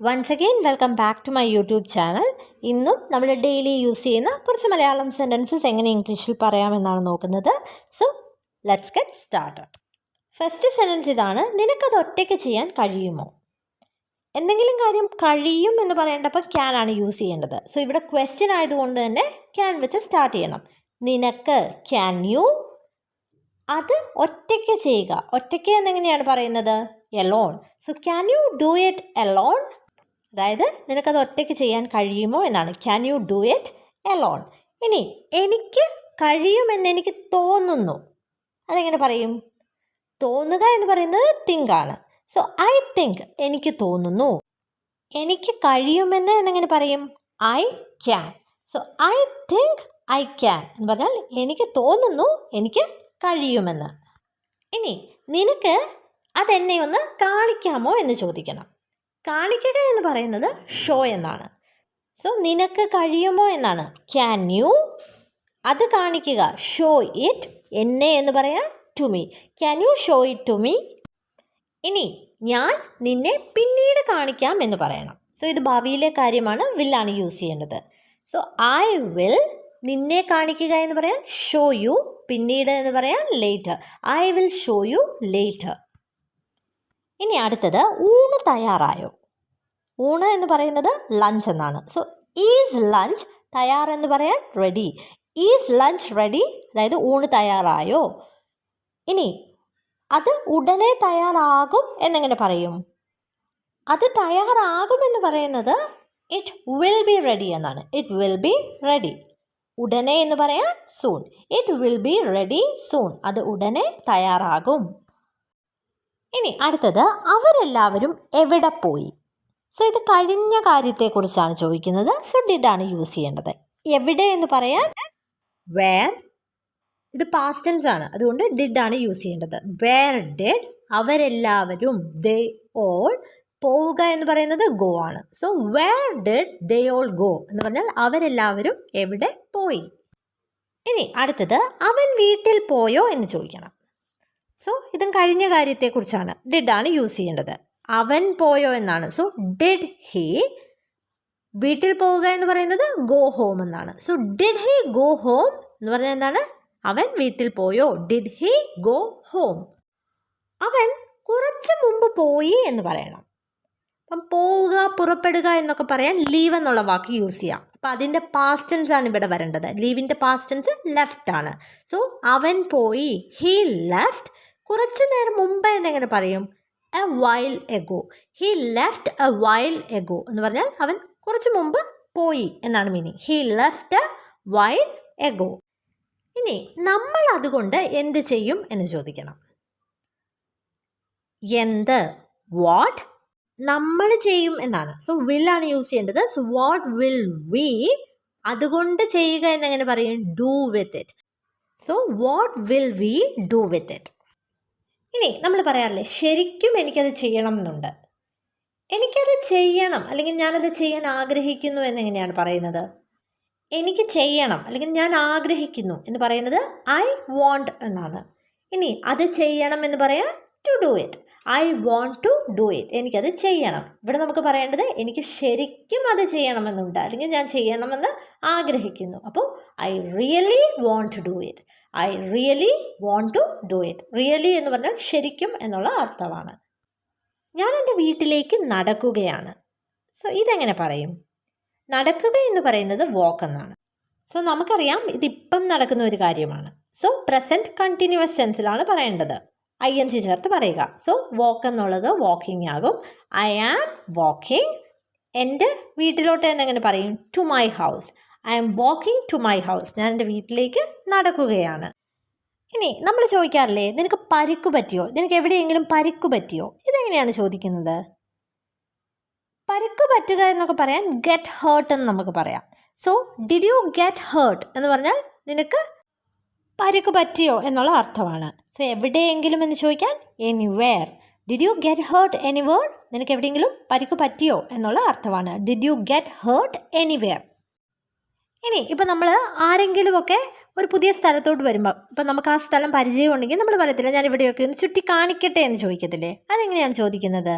Once again, welcome back to my YouTube channel. ഇന്നും നമ്മൾ daily use ചെയ്യുന്ന കുറച്ച് മലയാളം സെൻറ്റൻസസ് എങ്ങനെ ഇംഗ്ലീഷിൽ പറയാമെന്നാണ് നോക്കുന്നത്. So let's get started. First sentence ഇതാണ്: നിനക്കത് ഒറ്റയ്ക്ക് ചെയ്യാൻ കഴിയുമോ? എന്തെങ്കിലും കാര്യം കഴിയും എന്ന് പറയേണ്ടപ്പോൾ ക്യാൻ ആണ് യൂസ് ചെയ്യേണ്ടത്. സോ ഇവിടെ ക്വസ്റ്റ്യൻ ആയതുകൊണ്ട് തന്നെ ക്യാൻ വെച്ച് സ്റ്റാർട്ട് ചെയ്യണം. നിനക്ക്, ക്യാൻ യു, അത് ഒറ്റയ്ക്ക് ചെയ്യുക. ഒറ്റയ്ക്ക് എന്നെങ്ങനെയാണ് പറയുന്നത്? Alone. So can you do it alone? അതായത് നിനക്കത് ഒറ്റയ്ക്ക് ചെയ്യാൻ കഴിയുമോ എന്നാണ്. Can you do it alone? ഇനി എനിക്ക് കഴിയുമെന്ന് എനിക്ക് തോന്നുന്നു, അതെങ്ങനെ പറയും? തോന്നുക എന്ന് പറയുന്നത് തിങ്ക് ആണ്. സോ ഐ തിങ്ക്, എനിക്ക് തോന്നുന്നു. എനിക്ക് കഴിയുമെന്ന് എന്നെങ്ങനെ പറയും? I can. So I think I can എന്ന് പറഞ്ഞാൽ എനിക്ക് തോന്നുന്നു എനിക്ക് കഴിയുമെന്ന്. ഇനി നിനക്ക് അതെന്നെ ഒന്ന് കാണിക്കാമോ എന്ന് ചോദിക്കണം. കാണിക്കുക എന്ന് പറയുന്നത് ഷോ എന്നാണ്. സോ നിനക്ക് കഴിയുമോ എന്നാണ് ക്യാൻ യു, അത് കാണിക്കുക ഷോ ഇറ്റ്, എന്നെ എന്ന് പറയാൻ to me. Can you show it to me? ഇനി ഞാൻ നിന്നെ പിന്നീട് കാണിക്കാം എന്ന് പറയണം. സോ ഇത് ഭാവിയിലെ കാര്യമാണ്, വില്ലാണ് യൂസ് ചെയ്യേണ്ടത്. സോ ഐ വിൽ, നിന്നെ കാണിക്കുക എന്ന് പറയാൻ ഷോ യു, പിന്നീട് എന്ന് പറയാൻ later. I will show you later. ഇനി അടുത്തത് ഊണ് തയ്യാറായോ? ഊണ് എന്ന് പറയുന്നത് ലഞ്ച് എന്നാണ്. സോ ഈസ് ലഞ്ച്, തയ്യാർ എന്ന് പറയാൻ റെഡി. Is lunch ready? അതായത് ഊണ് തയ്യാറായോ? ഇനി അത് ഉടനെ തയ്യാറാകും എന്നെങ്ങനെ പറയും? അത് തയ്യാറാകുമെന്ന് പറയുന്നത് ഇറ്റ് വിൽ ബി റെഡി എന്നാണ്. It will be ready. ഉടനെ എന്ന് പറയാൻ soon. It will be ready soon. അത് ഉടനെ തയ്യാറാകും. ഇനി അടുത്തത് അവരെല്ലാവരും എവിടെ പോയി? സോ ഇത് കഴിഞ്ഞ കാര്യത്തെക്കുറിച്ചാണ് ചോദിക്കുന്നത്. സോ ഡിഡ് ആണ് യൂസ് ചെയ്യേണ്ടത്. എവിടെ എന്ന് പറയാൻ വേർ. ഇത് പാസ്റ്റ് ടെൻസ് ആണ്, അതുകൊണ്ട് ഡിഡ് ആണ് യൂസ് ചെയ്യേണ്ടത്. വേർ ഡിഡ്, അവരെല്ലാവരും, ദേ ഓൾ. പോവുക എന്ന് പറയുന്നത് ഗോ ആണ്. So where did they all go എന്ന് പറഞ്ഞാൽ അവരെല്ലാവരും എവിടെ പോയി. ഇനി അടുത്തത് അവൻ വീട്ടിൽ പോയോ എന്ന് ചോദിക്കണം. സോ ഇതും കഴിഞ്ഞ കാര്യത്തെക്കുറിച്ചാണ്. ഡിഡ് ആണ് യൂസ് ചെയ്യേണ്ടത്. അവൻ പോയോ എന്നാണ്. So did he. വീട്ടിൽ പോവുക എന്ന് പറയുന്നത് ഗോ ഹോം എന്നാണ്. So did he go home എന്ന് പറഞ്ഞാൽ എന്താണ്? അവൻ വീട്ടിൽ പോയോ? Did he go home? അവൻ കുറച്ച് മുമ്പ് പോയി എന്ന് പറയണം. അപ്പം പോവുക, പുറപ്പെടുക എന്നൊക്കെ പറയാൻ ലീവ് എന്നുള്ള വാക്ക് യൂസ് ചെയ്യാം. അപ്പം അതിൻ്റെ പാസ്റ്റ് ടെൻസ് ആണ് ഇവിടെ വരേണ്ടത്. ലീവിൻ്റെ പാസ്റ്റ് ടെൻസ് ലെഫ്റ്റ് ആണ്. സോ അവൻ പോയി, ഹി ലെഫ്റ്റ്. കുറച്ച് നേരം മുമ്പ് എന്നെങ്ങനെ പറയും? A while ago. He left A while ago എന്ന് പറഞ്ഞാൽ അവൻ കുറച്ച് മുമ്പ് പോയി എന്നാണ് meaning. He left A while ago. ഇനി നമ്മൾ അതുകൊണ്ട് എന്ത് ചെയ്യും എന്ന് ചോദിക്കണം. എന്ത്? വാട്ട്? നമ്മൾ ചെയ്യും എന്നാണ്. സോ വിൽ ആണ് യൂസ് ചെയ്യേണ്ടത്. So what will we? അതുകൊണ്ട് ചെയ്യുക എന്നെങ്ങനെ പറയും? Do with it. So what will we do with it? ഇനി നമ്മൾ പറയാറില്ലേ, ശരിക്കും എനിക്കത് ചെയ്യണം എന്നുണ്ട്. എനിക്കത് ചെയ്യണം അല്ലെങ്കിൽ ഞാനത് ചെയ്യാൻ ആഗ്രഹിക്കുന്നു എന്നെങ്ങനെയാണ് പറയുന്നത്? എനിക്ക് ചെയ്യണം അല്ലെങ്കിൽ ഞാൻ ആഗ്രഹിക്കുന്നു എന്ന് പറയുന്നത് ഐ വോണ്ട് എന്നാണ്. ഇനി അത് ചെയ്യണം എന്ന് പറയാൻ to do it. I want to do it. എനിക്കത് ചെയ്യണം. ഇവിടെ നമുക്ക് പറയേണ്ടത് എനിക്ക് ശരിക്കും അത് ചെയ്യണമെന്നുണ്ട് അല്ലെങ്കിൽ ഞാൻ ചെയ്യണമെന്ന് ആഗ്രഹിക്കുന്നു. അപ്പോൾ I really want to do it. I really want to do it. Really എന്ന് പറഞ്ഞാൽ ശരിക്കും എന്നുള്ള അർത്ഥമാണ്. ഞാൻ എൻ്റെ വീട്ടിലേക്ക് നടക്കുകയാണ്. സോ ഇതെങ്ങനെ പറയും? നടക്കുക എന്ന് പറയുന്നത് വാക്ക് എന്നാണ്. സോ നമുക്കറിയാം ഇതിപ്പം നടക്കുന്ന ഒരു കാര്യമാണ്. സോ പ്രസൻറ്റ് കണ്ടിന്യൂസ് ടെൻസിലാണ് പറയേണ്ടത്. ഐ എൻ ജി ചേർത്ത് പറയുക. സോ വാക്ക് എന്നുള്ളത് വാക്കിംഗ് ആകും. I am walking. എൻ്റെ വീട്ടിലോട്ട് എന്നെങ്ങനെ പറയും? To my house. I am walking to my house. ഞാൻ എൻ്റെ വീട്ടിലേക്ക് നടക്കുകയാണ്. ഇനി നമ്മൾ ചോദിക്കാറില്ലേ, നിനക്ക് പരിക്ക് പറ്റിയോ? നിനക്ക് എവിടെയെങ്കിലും പരിക്ക് പറ്റിയോ? ഇതെങ്ങനെയാണ് ചോദിക്കുന്നത്? പരിക്ക് പറ്റുക എന്നൊക്കെ പറയാൻ ഗെറ്റ് ഹേർട്ട് എന്ന് നമുക്ക് പറയാം. So did you get hurt എന്ന് പറഞ്ഞാൽ നിനക്ക് പരിക്ക് പറ്റിയോ എന്നുള്ള അർത്ഥമാണ്. സോ എവിടെയെങ്കിലും എന്ന് ചോദിക്കാൻ anywhere. Did you get hurt anywhere? നിനക്ക് എവിടെയെങ്കിലും പരിക്ക് പറ്റിയോ എന്നുള്ള അർത്ഥമാണ്. Did you get hurt anywhere? ഇനി ഇപ്പം നമ്മൾ ആരെങ്കിലുമൊക്കെ ഒരു പുതിയ സ്ഥലത്തോട്ട് വരുമ്പോൾ ഇപ്പം നമുക്ക് ആ സ്ഥലം പരിചയമുണ്ടെങ്കിൽ നമ്മൾ പറയത്തില്ല, ഞാൻ ഇവിടെയൊക്കെ ഒന്ന് ചുറ്റി കാണിക്കട്ടെ എന്ന് ചോദിക്കത്തില്ലേ? അതെങ്ങനെയാണ് ചോദിക്കുന്നത്?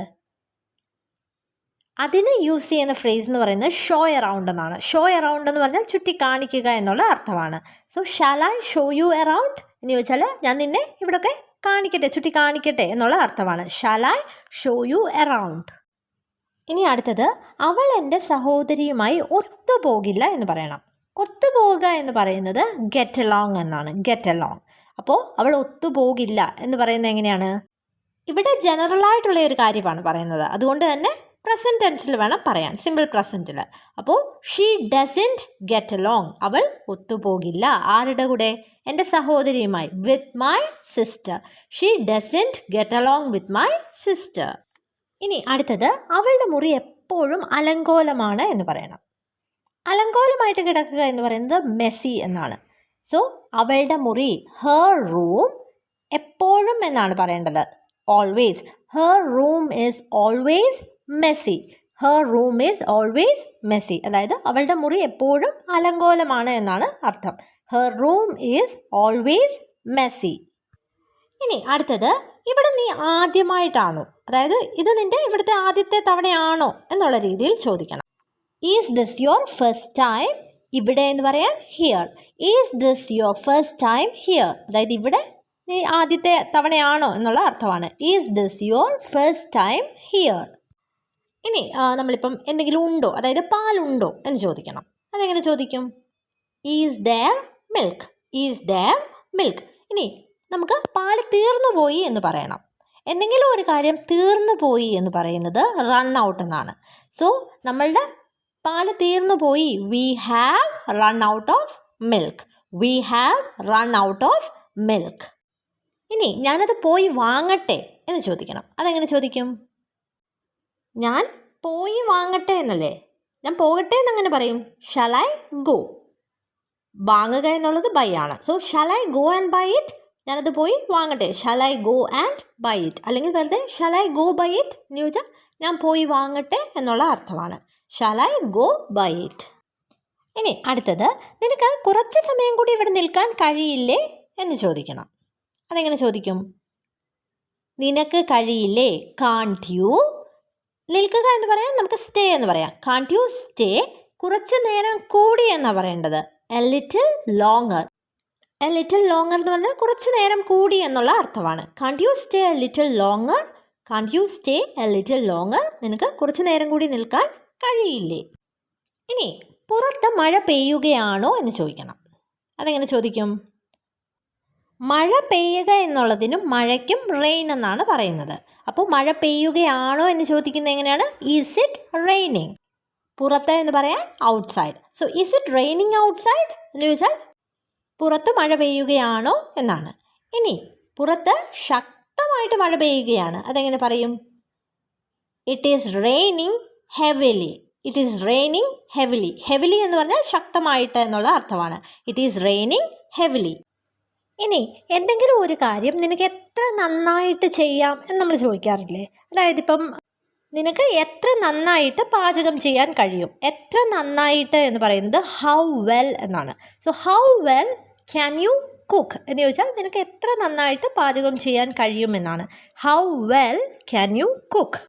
അതിന് യൂസ് ചെയ്യുന്ന ഫ്രേസ് എന്ന് പറയുന്നത് ഷോ എറൗണ്ട് എന്നാണ്. ഷോ എറൗണ്ട് എന്ന് പറഞ്ഞാൽ ചുറ്റി കാണിക്കുക എന്നുള്ള അർത്ഥമാണ്. So shall I show you around എന്ന് ചോദിച്ചാൽ ഞാൻ നിന്നെ ഇവിടെയൊക്കെ കാണിക്കട്ടെ, ചുറ്റി കാണിക്കട്ടെ എന്നുള്ള അർത്ഥമാണ്. Shall I show you around. ഇനി അടുത്തത്, അവൾ എൻ്റെ സഹോദരിയുമായി ഒത്തുപോകില്ല എന്ന് പറയണം. ഒത്തുപോകുക എന്ന് പറയുന്നത് ഗെറ്റ് അലോങ് എന്നാണ്. Get along. അപ്പോൾ അവൾ ഒത്തുപോകില്ല എന്ന് പറയുന്നത് എങ്ങനെയാണ്? ഇവിടെ ജനറലായിട്ടുള്ള ഒരു കാര്യമാണ് പറയുന്നത്. അതുകൊണ്ട് തന്നെ പ്രസൻറ്റ് ടെൻസിൽ വേണം പറയാൻ, സിമ്പിൾ പ്രസൻറ്റിൽ. അപ്പോൾ ഷീ ഡസൻറ്റ് ഗെറ്റ് അലോങ്, അവൾ ഒത്തുപോകില്ല. ആരുടെ കൂടെ? എൻ്റെ സഹോദരിയുമായി. With my sister. She doesn't get along with my sister. ഇനി അടുത്തത്, അവളുടെ മുറി എപ്പോഴും അലങ്കോലമാണ് എന്ന് പറയണം. അലങ്കോലമായിട്ട് കിടക്കുക എന്ന് പറയുന്നത് മെസ്സി എന്നാണ്. സോ അവളുടെ മുറി, ഹെർ റൂം, എപ്പോഴും എന്നാണ് പറയേണ്ടത്. Always. Her room is always Messi. Her room is always Messi. അതായത് അവളുടെ മുറി എപ്പോഴും അലങ്കോലമാണ് എന്നാണ് അർത്ഥം. Her room is always Messi. ഇനി അടുത്തത്, ഇവിടെ നീ ആദ്യമായിട്ടാണോ, അതായത് ഇത് നിൻ്റെ ഇവിടുത്തെ ആദ്യത്തെ തവണയാണോ എന്നുള്ള രീതിയിൽ ചോദിക്കണം. Is this your first time? ഇവിടെ എന്ന് പറയാൻ here. Is this your first time here? അതായത് ഇവിടെ നീ ആദ്യത്തെ തവണയാണോ എന്നുള്ള അർത്ഥമാണ്. Is this your first time here? ഇനി നമ്മളിപ്പം എന്തെങ്കിലും ഉണ്ടോ, അതായത് പാലുണ്ടോ എന്ന് ചോദിക്കണം. അതെങ്ങനെ ചോദിക്കും? Is there milk? Is there milk? ഇനി നമുക്ക് പാല് തീർന്നു പോയി എന്ന് പറയണം. എന്തെങ്കിലും ഒരു കാര്യം തീർന്നു പോയി എന്ന് പറയുന്നത് റൺ ഔട്ട് എന്നാണ്. സോ നമ്മളുടെ പാല് തീർന്നു പോയി, we have run out of milk. We have run out of milk. ഇനി ഞാനത് പോയി വാങ്ങട്ടെ എന്ന് ചോദിക്കണം. അതെങ്ങനെ ചോദിക്കും? ഞാൻ പോയി വാങ്ങട്ടെ എന്നല്ലേ, ഞാൻ പോകട്ടെ എന്നങ്ങനെ പറയും. Shall I go? വാങ്ങുക എന്നുള്ളത് ബൈ ആണ്. So shall I go and buy it? ഞാനത് പോയി വാങ്ങട്ടെ. Shall I go and buy it? അല്ലെങ്കിൽ വെറുതെ shall I go buy it എന്ന് ചോദിച്ചാൽ ഞാൻ പോയി വാങ്ങട്ടെ എന്നുള്ള അർത്ഥമാണ്. Shall I go buy it? ഇനി അടുത്തത്, നിനക്ക് കുറച്ച് സമയം കൂടി ഇവിടെ നിൽക്കാൻ കഴിയില്ലേ എന്ന് ചോദിക്കണം. അതെങ്ങനെ ചോദിക്കും? നിനക്ക് കഴിയില്ലേ? Can't you? നിൽക്കുക എന്ന് പറയാൻ നമുക്ക് സ്റ്റേ എന്ന് പറയാം. Can't you stay? കുറച്ച് നേരം കൂടി എന്നാണ് പറയേണ്ടത്. A little longer. A little longer എന്ന് പറഞ്ഞാൽ കുറച്ച് നേരം കൂടി എന്നുള്ള അർത്ഥമാണ്. Can't you stay a little longer? Can't you stay a little longer? നിനക്ക് കുറച്ച് നേരം കൂടി നിൽക്കാൻ കഴിയില്ലേ? ഇനി പുറത്ത് മഴ പെയ്യുകയാണോ എന്ന് ചോദിക്കണം. അതെങ്ങനെ ചോദിക്കും? മഴ പെയ്യുക എന്നുള്ളതിനും മഴയ്ക്കും റെയിൻ എന്നാണ് പറയുന്നത്. അപ്പോൾ മഴ പെയ്യുകയാണോ എന്ന് ചോദിക്കുന്നത് എങ്ങനെയാണ്? Is it raining? പുറത്ത് എന്ന് പറയാൻ outside. So is it raining outside എന്ന് ചോദിച്ചാൽ പുറത്ത് മഴ പെയ്യുകയാണോ എന്നാണ്. ഇനി പുറത്ത് ശക്തമായിട്ട് മഴ പെയ്യുകയാണ്. അതെങ്ങനെ പറയും? It is raining heavily. It is raining heavily. Heavily എന്ന് പറഞ്ഞാൽ ശക്തമായിട്ട് എന്നുള്ള അർത്ഥമാണ്. It is raining heavily. ഇനി എന്തെങ്കിലും ഒരു കാര്യം നിനക്ക് എത്ര നന്നായിട്ട് ചെയ്യാം എന്ന് നമ്മൾ ചോദിക്കാറില്ലേ? അതായത് ഇപ്പം നിനക്ക് എത്ര നന്നായിട്ട് പാചകം ചെയ്യാൻ കഴിയും? എത്ര നന്നായിട്ട് എന്ന് പറയുന്നത് ഹൗ വെൽ എന്നാണ്. So how well can you cook എന്ന് ചോദിച്ചാൽ നിനക്ക് എത്ര നന്നായിട്ട് പാചകം ചെയ്യാൻ കഴിയുമെന്നാണ്. How well can you cook?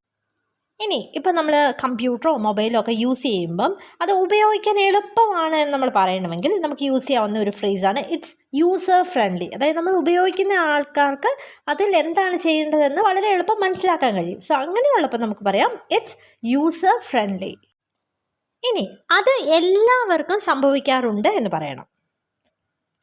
ഇനി ഇപ്പം നമ്മൾ കമ്പ്യൂട്ടറോ മൊബൈലോ ഒക്കെ യൂസ് ചെയ്യുമ്പം അത് ഉപയോഗിക്കാൻ എളുപ്പമാണ് എന്ന് നമ്മൾ പറയണമെങ്കിൽ നമുക്ക് യൂസ് ചെയ്യാവുന്ന ഒരു ഫ്രേസാണ് ഇറ്റ്സ് യൂസർ ഫ്രണ്ട്ലി. അതായത് നമ്മൾ ഉപയോഗിക്കുന്ന ആൾക്കാർക്ക് അതിൽ എന്താണ് ചെയ്യേണ്ടതെന്ന് വളരെ എളുപ്പം മനസ്സിലാക്കാൻ കഴിയും. സോ അങ്ങനെയുള്ളപ്പോൾ നമുക്ക് പറയാം ഇറ്റ്സ് യൂസർ ഫ്രണ്ട്ലി. ഇനി അത് എല്ലാവർക്കും സംഭവിക്കാറുണ്ട് എന്ന് പറയണം.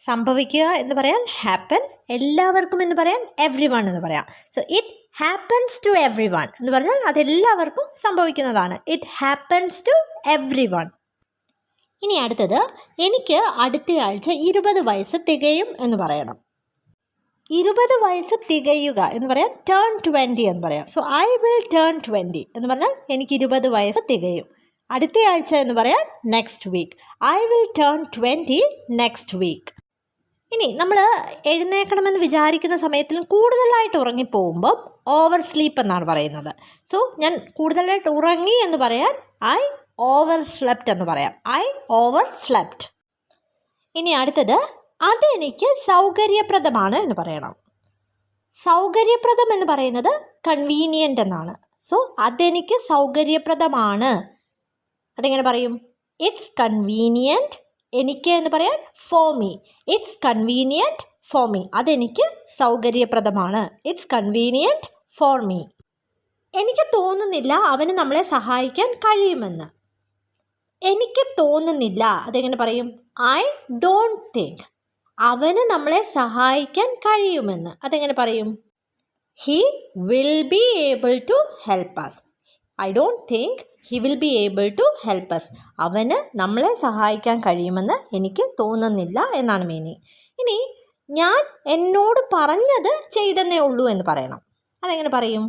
സംഭവിക്കുക എന്ന് പറയാൻ ഹാപ്പൻ, എല്ലാവർക്കും എന്ന് പറയാൻ എവ്രി വൺ എന്ന് പറയാം. So it happens to everyone എന്ന് പറഞ്ഞാൽ അതെല്ലാവർക്കും സംഭവിക്കുന്നതാണ്. It happens to everyone. ഇനി അടുത്തത്, എനിക്ക് അടുത്തയാഴ്ച 20 വയസ്സ് തികയും എന്ന് പറയണം. 20 വയസ്സ് തികയുക എന്ന് പറയാൻ ടേൺ 20 എന്ന് പറയാം. സോ ഐ വിൽ ടേൺ 20 എന്ന് പറഞ്ഞാൽ എനിക്ക് 20 വയസ്സ് തികയും. അടുത്തയാഴ്ച എന്ന് പറയാൻ next week. I will turn 20 next week. ഇനി നമ്മൾ എഴുന്നേൽക്കണമെന്ന് വിചാരിക്കുന്ന സമയത്തിലും കൂടുതലായിട്ട് ഉറങ്ങിപ്പോകുമ്പം ഓവർ സ്ലീപ്പ് എന്നാണ് പറയുന്നത്. സോ ഞാൻ കൂടുതലായിട്ട് ഉറങ്ങി എന്ന് പറയാൻ ഐ ഓവർ സ്ലെപ്റ്റ് എന്ന് പറയാം. I over slept. ഇനി അടുത്തത്, അതെനിക്ക് സൗകര്യപ്രദമാണ് എന്ന് പറയണം. സൗകര്യപ്രദം എന്ന് പറയുന്നത് കൺവീനിയൻ്റ് എന്നാണ്. സോ അതെനിക്ക് സൗകര്യപ്രദമാണ്. അതെങ്ങനെ പറയും? It's convenient. എനിക്ക് എന്ന് പറയാൻ for me. It's convenient for me. അതെനിക്ക് സൗകര്യപ്രദമാണ്. It's convenient for me. എനിക്ക് തോന്നുന്നില്ല അവന് നമ്മളെ സഹായിക്കാൻ കഴിയുമെന്ന്. എനിക്ക് തോന്നുന്നില്ല. അതെങ്ങനെ പറയും? I don't think. അവന് നമ്മളെ സഹായിക്കാൻ കഴിയുമെന്ന്. അതെങ്ങനെ പറയും? He will be able to help us. I don't think he will be able to help us. അവന് നമ്മളെ സഹായിക്കാൻ കഴിയുമെന്ന് എനിക്ക് തോന്നുന്നില്ല എന്നാണ് മീനിങ്. ഇനി ഞാൻ എന്നോട് പറഞ്ഞത് ചെയ്തെന്നേ ഉള്ളൂ എന്ന് പറയണം. അതെങ്ങനെ പറയും?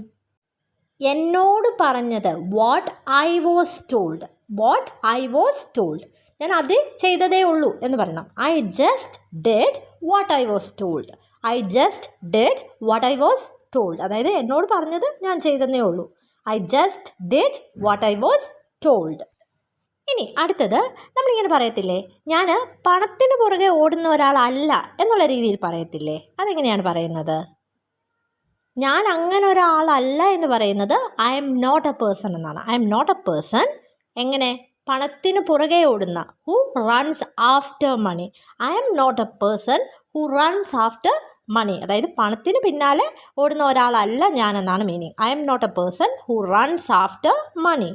എന്നോട് പറഞ്ഞത് what I was told. What I was told. ഞാൻ അത് ചെയ്തതേ ഉള്ളൂ എന്ന് പറയണം. I just did what I was told. I just did what I was told. അതായത് എന്നോട് പറഞ്ഞത് ഞാൻ ചെയ്തതേ ഉള്ളൂ. I just did what I was told. ഇനി അടുത്തത് നമ്മളിങ്ങനെ പറയത്തില്ലേ, ഞാൻ പണത്തിന് പുറകെ ഓടുന്ന ഒരാളല്ല എന്നുള്ള രീതിയിൽ പറയത്തില്ലേ? അതെങ്ങനെയാണ് പറയുന്നത്? ഞാൻ അങ്ങനെ ഒരാളല്ല എന്ന് പറയുന്നത് I'm not a person എന്നാണ്. I'm not a person. എങ്ങനെ? പണത്തിന് പുറകെ ഓടുന്ന, who runs after money. I'm not a person who runs after money. അതായത് പണത്തിന് പിന്നാലെ ഓടുന്ന ഒരാളല്ല ഞാൻ എന്നാണ് meaning. I'm not a person who runs after money.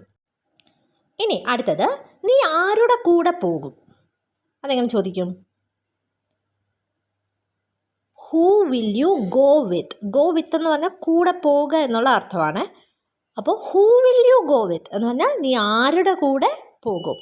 ഇനി അടുത്തത്, നീ ആരുടെ കൂടെ പോകും? അതെങ്ങനെ ചോദിക്കും? Who will you go with. Go with എന്ന് പറഞ്ഞാൽ കൂടെ പോകുക എന്നുള്ള അർത്ഥമാണ്. അപ്പോൾ who will you go with എന്ന് പറഞ്ഞാൽ നീ ആരുടെ കൂടെ പോകും.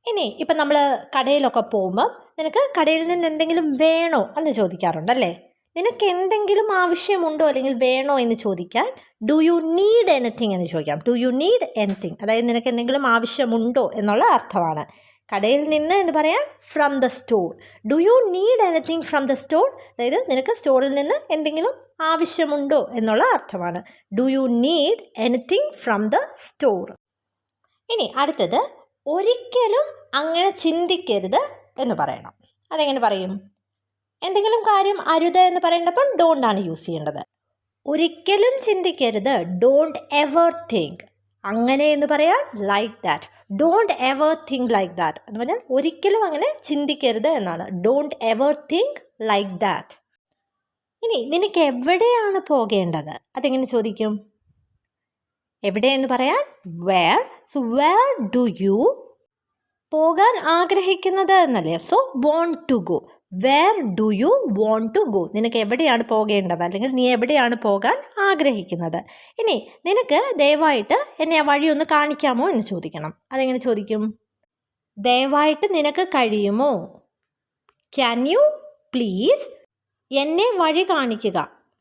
ഇനി ഇപ്പം നമ്മൾ കടയിലൊക്കെ പോകുമ്പോൾ നിനക്ക് കടയിൽ നിന്ന് എന്തെങ്കിലും വേണോ എന്ന് ചോദിക്കാറുണ്ടല്ലേ? നിനക്ക് എന്തെങ്കിലും ആവശ്യമുണ്ടോ അല്ലെങ്കിൽ വേണോ എന്ന് ചോദിക്കാൻ ഡു യു നീഡ് എനിത്തിങ് എന്ന് ചോദിക്കാം. Do you need anything. അതായത് നിനക്ക് എന്തെങ്കിലും ആവശ്യമുണ്ടോ എന്നുള്ള അർത്ഥമാണ്. കടയിൽ നിന്ന് എന്ന് പറയാൻ from the store. Do you need anything from the store. അതായത് നിനക്ക് സ്റ്റോറിൽ നിന്ന് എന്തെങ്കിലും ആവശ്യമുണ്ടോ എന്നുള്ള അർത്ഥമാണ്. Do you need anything from the store. ഇനി അടുത്തത്, ഒരിക്കലും അങ്ങനെ ചിന്തിക്കരുത് എന്ന് പറയണം. അതെങ്ങനെ പറയും? എന്തെങ്കിലും കാര്യം അരുത് എന്ന് പറയേണ്ടപ്പോൾ ഡോണ്ട് ആണ് യൂസ് ചെയ്യേണ്ടത്. ഒരിക്കലും ചിന്തിക്കരുത്, ഡോണ്ട് എവർ തിങ്ക്. അങ്ങനെ എന്ന് പറയാൻ like that. Don't ever think like that എന്ന് പറഞ്ഞാൽ ഒരിക്കലും അങ്ങനെ ചിന്തിക്കരുത് എന്നാണ്. Don't ever think like that. ഇനി നിനക്ക് എവിടെയാണ് പോകേണ്ടത്? അതെങ്ങനെ ചോദിക്കും? എവിടെ എന്ന് പറയാൻ where. So where do you. പോകാൻ ആഗ്രഹിക്കുന്നത് എന്നല്ലേ? So want to go. Where do you want to go. നിനക്ക് എവിടെയാണ് പോകേണ്ടത് അല്ലെങ്കിൽ നീ എവിടെയാണ് പോകാൻ ആഗ്രഹിക്കുന്നത്? ഇനി നിനക്ക് ദയവായിട്ട് എന്നെ ആ വഴി ഒന്ന് കാണിക്കാമോ എന്ന് ചോദിക്കണം. അതെങ്ങനെ ചോദിക്കും? ദയവായിട്ട് നിനക്ക് കഴിയുമോ? ക്യാൻ യു പ്ലീസ് എന്നെ വഴി കാണിക്കുക.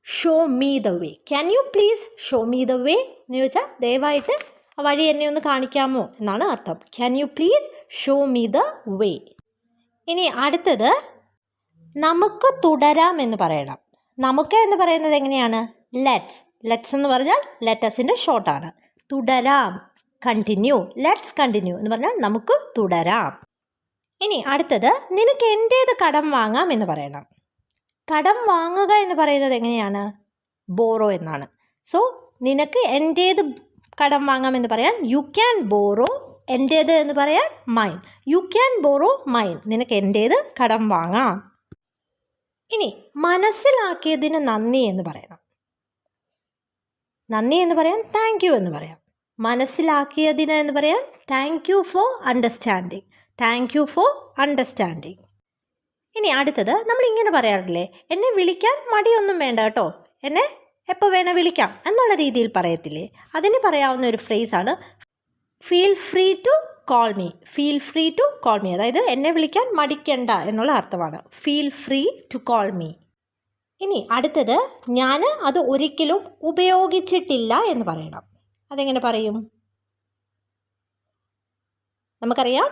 Show me the way. Can you please show me the way എന്ന് ചോദിച്ചാൽ ദയവായിട്ട് ആ വഴി എന്നെ ഒന്ന് കാണിക്കാമോ എന്നാണ് അർത്ഥം. Can you please show me the way. ഇനി അടുത്തത്, നമുക്ക് തുടരാം എന്ന് പറയണം. നമുക്ക് എന്ന് പറയുന്നത് എങ്ങനെയാണ്? ലെറ്റ്സ്. ലെറ്റ്സ് എന്ന് പറഞ്ഞാൽ ലെറ്റസിൻ്റെ ഷോർട്ടാണ്. തുടരാം, കണ്ടിന്യൂ. ലെറ്റ്സ് കണ്ടിന്യൂ എന്ന് പറഞ്ഞാൽ നമുക്ക് തുടരാം. ഇനി അടുത്തത്, നിനക്ക് എൻ്റേത് കടം വാങ്ങാം എന്ന് പറയണം. കടം വാങ്ങുക എന്ന് പറയുന്നത് എങ്ങനെയാണ്? ബോറോ എന്നാണ്. സോ നിനക്ക് എൻ്റേത് കടം വാങ്ങാം എന്ന് പറയാൻ യു ക്യാൻ ബോറോ. എൻ്റേത് എന്ന് പറയാൻ mine. You can borrow mine. നിനക്ക് എൻ്റേത് കടം വാങ്ങാം. ഇനി മനസ്സിലാക്കിയതിന് നന്ദി എന്ന് പറയണം. നന്ദി എന്ന് പറയാൻ താങ്ക് യു എന്ന് പറയാം. മനസ്സിലാക്കിയതിന് എന്ന് പറയാൻ thank you for understanding. Thank you for understanding. ഇനി അടുത്തത്, നമ്മൾ ഇങ്ങനെ പറയാറില്ലേ, എന്നെ വിളിക്കാൻ മടിയൊന്നും വേണ്ട കേട്ടോ, എന്നെ എപ്പോൾ വേണേൽ വിളിക്കാം എന്നുള്ള രീതിയിൽ പറയത്തില്ലേ? അതിന് പറയാവുന്ന ഒരു ഫ്രേസാണ് feel free to call me. Feel free to call me. അതായത് എന്നെ വിളിക്കാൻ മടിക്കണ്ട എന്നുള്ള അർത്ഥമാണ്. Feel free to call me. ഇനി അടുത്തത്, ഞാൻ അത് ഒരിക്കലും ഉപയോഗിച്ചിട്ടില്ല എന്ന് പറയണം. അതെങ്ങനെ പറയും? നമുക്കറിയാം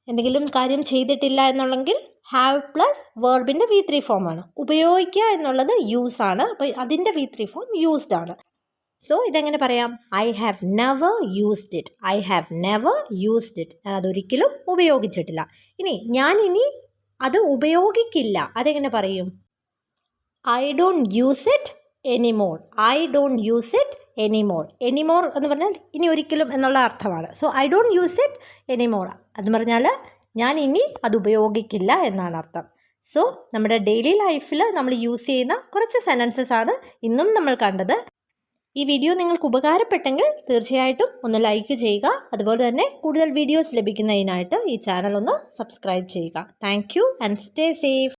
എന്തെങ്കിലും കാര്യം ചെയ്തിട്ടില്ല എന്നുണ്ടെങ്കിൽ ഹാവ് പ്ലസ് വേർബിൻ്റെ V3 ഫോമാണ്. ഉപയോഗിക്കുക എന്നുള്ളത് യൂസ് ആണ്. അപ്പോൾ അതിൻ്റെ V3 ഫോം യൂസ്ഡ് ആണ്. സോ ഇതെങ്ങനെ പറയാം? I have never used it. I have never used it. ഞാൻ അതൊരിക്കലും ഉപയോഗിച്ചിട്ടില്ല. ഞാനിനി അത് ഉപയോഗിക്കില്ല. അതെങ്ങനെ പറയും? I don't use it anymore. I don't use it anymore. Anymore എന്ന് പറഞ്ഞാൽ ഇനി ഒരിക്കലും എന്നുള്ള അർത്ഥമാണ്. So I don't use it anymore എന്ന് പറഞ്ഞാൽ ഞാൻ ഇനി അത് ഉപയോഗിക്കില്ല എന്നാണ് അർത്ഥം. സോ നമ്മുടെ ഡെയിലി ലൈഫിൽ നമ്മൾ യൂസ് ചെയ്യുന്ന കുറച്ച് സെൻറ്റൻസസ് ആണ് ഇന്നും നമ്മൾ കണ്ടത്. ഈ വീഡിയോ നിങ്ങൾക്ക് ഉപകാരപ്പെട്ടെങ്കിൽ തീർച്ചയായിട്ടും ഒന്ന് ലൈക്ക് ചെയ്യുക. അതുപോലെ തന്നെ കൂടുതൽ വീഡിയോസ് ലഭിക്കുന്നതിനായിട്ട് ഈ ചാനൽ ഒന്ന് സബ്സ്ക്രൈബ് ചെയ്യുക. Thank you and stay safe.